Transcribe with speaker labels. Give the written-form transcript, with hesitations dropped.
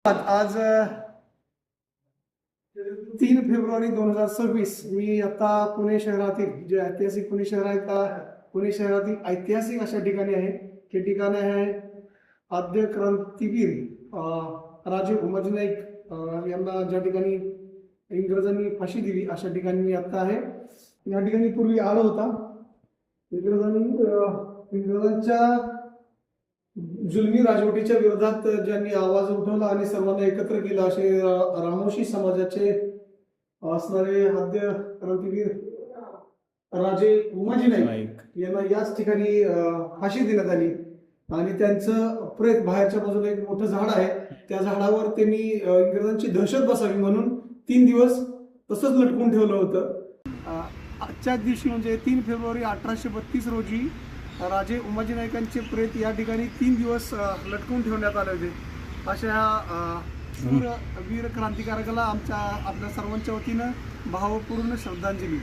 Speaker 1: आज 3 फेब्रुवारी 2026 मी आता पुणे शहरातील जे ऐतिहासिक पुणे शहर आहे त्या पुणे शहरातील ऐतिहासिक अशा ठिकाणी आहे. हे ठिकाण आहे आद्य क्रांतीवीर राजे उमाजी नाईक यांना ज्या ठिकाणी इंग्रजांनी फाशी दिली अशा ठिकाणी मी आता आहे. या ठिकाणी पूर्वी आलो होता. इंग्रजांच्या जुलमी राजवटीच्या विरोधात ज्यांनी आवाज उठवला आणि सर्वांना एकत्र केला असे रामोशी समाजाचे असणारे आद्य क्रांतीवीर राजे उमाजी नाईक यांना याच ठिकाणी फाशी देण्यात आली आणि त्यांचं प्रेत बाहेरच्या बाजूला एक मोठं झाड आहे. त्या झाडावर त्यांनी इंग्रजांची दहशत बसावी म्हणून 3 दिवस तसंच लटकून ठेवलं होतं. आजच्याच दिवशी म्हणजे 3 फेब्रुवारी 1832 रोजी राजे उमाजी नाईकांचे प्रेत या ठिकाणी 3 दिवस लटकून ठेवण्यात आले होते. अशा वीर क्रांतिकारकाला आपल्या सर्वांच्या वतीनं भावपूर्ण श्रद्धांजली.